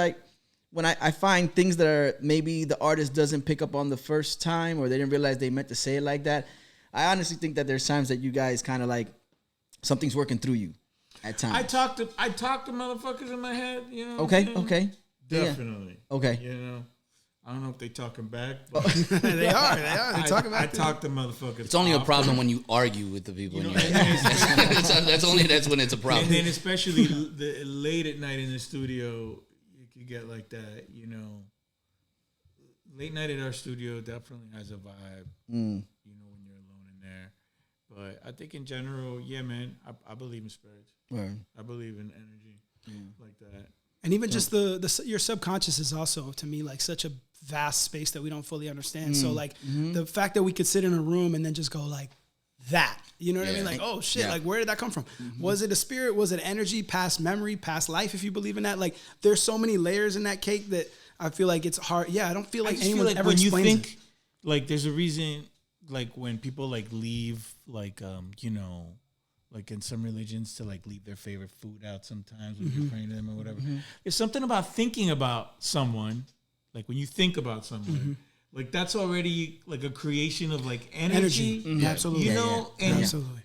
when I find things that are maybe the artist doesn't pick up on the first time, or they didn't realize they meant to say it like that, I honestly think that there's times that you guys kind of like something's working through you at times. I talk to motherfuckers in my head, Okay. Definitely. Yeah. Okay. I don't know if they talking back, but they are. They talking back. I talk to motherfuckers. It's only a problem when you argue with the people. That's when it's a problem. And then especially the late at night in the studio, you could get like that. Late night at our studio definitely has a vibe. But I think in general, man, I believe in spirits. Right. I believe in energy like that. And even just your subconscious is also, to me, like such a vast space that we don't fully understand. So like the fact that we could sit in a room and then just go like, that. You know what I mean? Like, oh shit, like where did that come from? Was it a spirit? Was it energy, past memory, past life, if you believe in that? Like there's so many layers in that cake that I feel like it's hard. Yeah, I don't feel like anyone ever explains it. Like there's a reason, like when people like leave, like you know, like in some religions to like leave their favorite food out sometimes when you're praying to them or whatever. There's something about thinking about someone, like when you think about someone, like that's already like a creation of like energy. Absolutely. You know, and absolutely.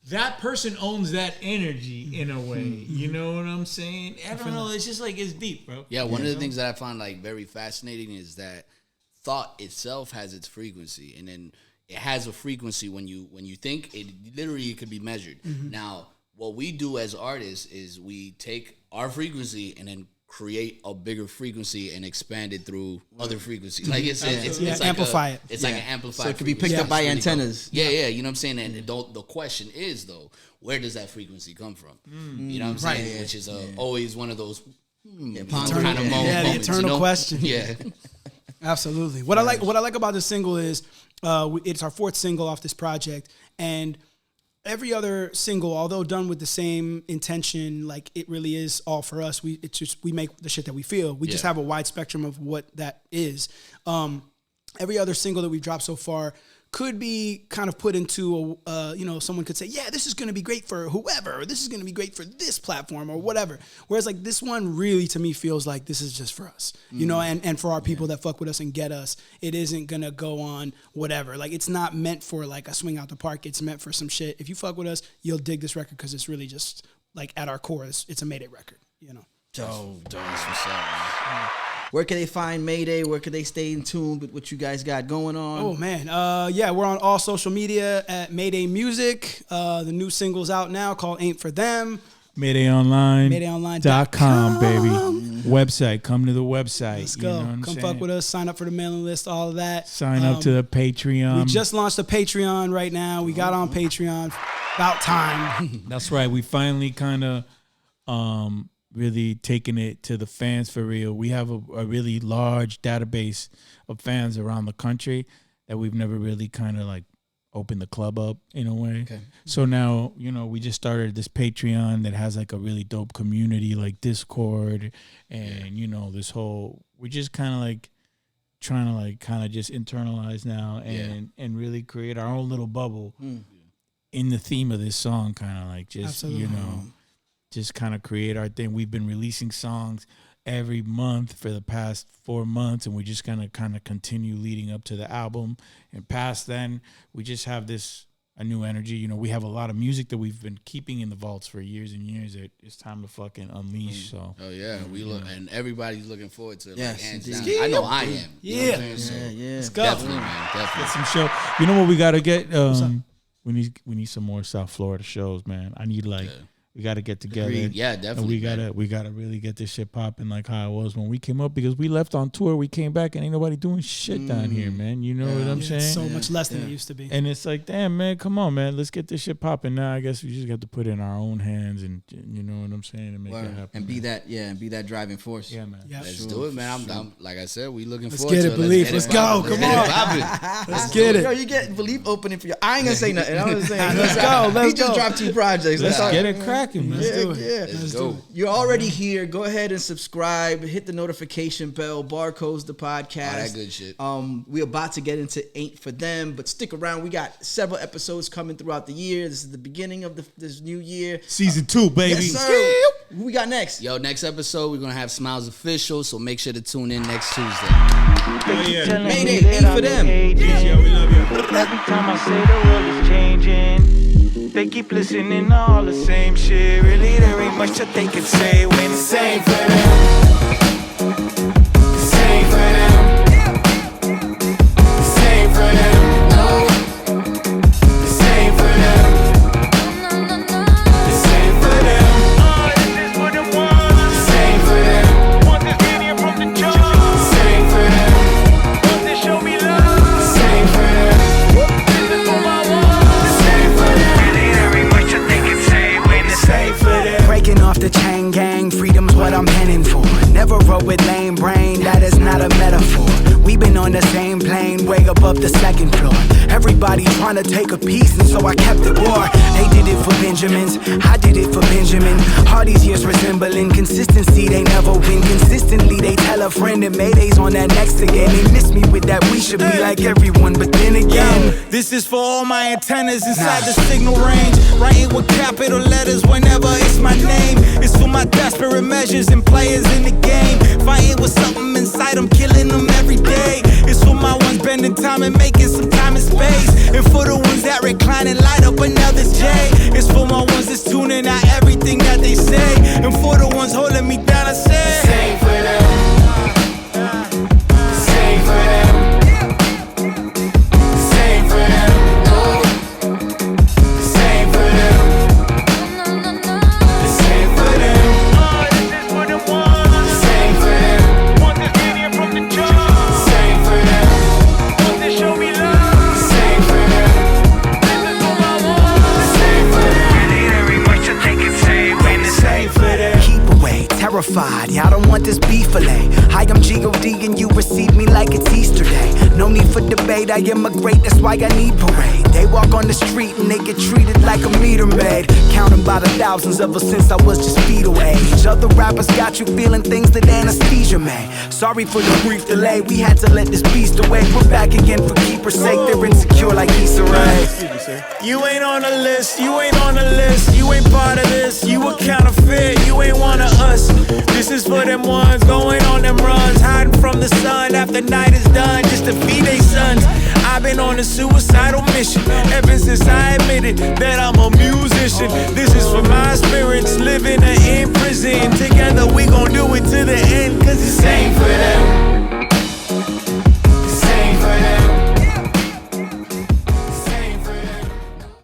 that person owns that energy in a way. You know what I'm saying? I don't know. It's just like it's deep, bro. Yeah, one of the things that I find like very fascinating is that thought itself has its frequency, and then it has a frequency when you think. It literally could be measured. Now, what we do as artists is we take our frequency and then create a bigger frequency and expand it through other frequencies. Like it's like amplify it. It's like an amplified. So it could be picked up by antennas. Yeah, you know what I'm saying. And the question is though, where does that frequency come from? You know what I'm saying? Right. Which is always one of those kind of the moments, eternal question. Yeah. Absolutely. What I like about this single is it's our 4th single off this project, and every other single, although done with the same intention, like it really is all for us. We make the shit that we feel. We just have a wide spectrum of what that is. Every other single that we've dropped so far could be kind of put into someone could say, yeah, this is going to be great for whoever, or this is going to be great for this platform or whatever. Whereas like this one really to me feels like this is just for us, you know, and for our people that fuck with us and get us. It isn't going to go on whatever. Like it's not meant for like a swing out the park. It's meant for some shit. If you fuck with us, you'll dig this record because it's really just like at our core, it's a Mayday record, you know. That's what's up, man. Where can they find Mayday? Where can they stay in tune with what you guys got going on? Oh, man. We're on all social media at Mayday Music. The new single's out now called Ain't For Them. MaydayOnline.com, baby. Website. Come to the website. Let's go. You know Come fuck with us. Sign up for the mailing list, all of that. Sign up to the Patreon. We just launched a Patreon right now. We got on Patreon. About time. That's right. We finally kind of really taking it to the fans for real. We have a really large database of fans around the country that we've never really kind of like opened the club up in a way. Okay. So now, you know, we just started this Patreon that has like a really dope community like Discord and, you know, this whole, we're just kind of like trying to like kind of just internalize now and really create our own little bubble in the theme of this song, kind of like just, you know, just kind of create our thing. We've been releasing songs every month for the past 4 months, and we just gonna kind of continue leading up to the album. And past then, we just have a new energy. You know, we have a lot of music that we've been keeping in the vaults for years and years. It's time to fucking unleash. So, and everybody's looking forward to it. Yes, like, hands indeed. down. I know I am. Yeah, you know what I'm saying? So, let's go. Definitely, man. Definitely. Get some show. You know what we gotta get? We need some more South Florida shows, man. I need like. Yeah. We got to get together. Yeah, definitely. And we gotta really get this shit popping like how it was when we came up, because we left on tour, we came back and ain't nobody doing shit down here, man. You know what I'm saying? It's so much less than it used to be. And it's like, damn, man, come on, man, let's get this shit popping. Now I guess we just got to put it in our own hands, and you know what I'm saying, and make it happen. And be that driving force. Yeah, man. Yeah, let's do it, man. I'm like I said, we looking let's forward to it. Beleaf. Let's go. Come on. Let's get it. Yo, you get Beleaf opening for you. I ain't gonna say nothing. I'm just saying. Let's go. He just dropped 2 projects. Let's get it cracking, man. Let's do it. Yeah. Let's go. You're already here. Go ahead and subscribe. Hit the notification bell. Barcodes the podcast. All that good shit. We're about to get into Ain't For Them, but stick around. We got several episodes coming throughout the year. This is the beginning of this new year. Season 2, baby. Yes, sir. Who we got next? Yo, next episode we're gonna have Smiles Official, so make sure to tune in next Tuesday. Mayday, Ain't For Them. Yeah, we love you. Every time I say the world is changing, they keep listening to all the same shit. Really, there ain't much that they can say when it's same for them. Same for them. Same for them. No. Same for them. Same for them. Oh, this is what it was. Same for them. Want this video from the jump. Same for them. Want this show me love. Same for them. This is for my one. Same for them. Really, there ain't much that they can say when it's same for them. Breaking off the chain gang, freedom's what I'm heading for. Never wrote with lame brain, that is not a metaphor. We been on the same plane, way above the second floor. Everybody trying to take a piece, and so I kept it war. They did it for Benjamins, I did it for Benjamin. All these years resembling consistency, they never win. Consistently, they tell a friend that Mayday's on that next again. They miss me with that, we should be like everyone, but then again. This is for all my antennas inside the signal range. Writing with capital letters whenever it's my name. It's for my desperate measures and players in the game. Fighting with something inside, I'm killing them every day. It's for my ones bending time and making some time and space. And for the ones that recline and light up another J. It's for my ones that's tuning out everything that they say. And for the ones holding me down, I say, sing for them. Sing for them. Sing for them. Sing for them. Sing for them. This is for the ones. Sing for them. Ones that's been here from the jump. Sing for them. Ones that show me love. Sing for them. This is for my ones. Sing for them. It ain't very much to take and say when it's Sing for them. Keep away, terrified, y'all don't want this beef fillet. I am G.O.D. and you receive me like it's Easter Day. No need for debate, I am a great, that's why I need parade. They walk on the street and they get treated like a meter maid. Counting by the thousands ever since I was just fetal age. Other rappers got you feeling things that anesthesia made. Sorry for the brief delay, we had to let this beast away. We're back again for keeper's sake, they're insecure like Issa Rae. You ain't on the list, you ain't on the list, you ain't part of this, you a counterfeit, you ain't one of us. This is for them ones going on them runs, hiding from the sun after night is done, just to feed they sons. I've been on a suicidal mission ever since I admitted that I'm a musician. This is for my spirits living in prison. Together we gon'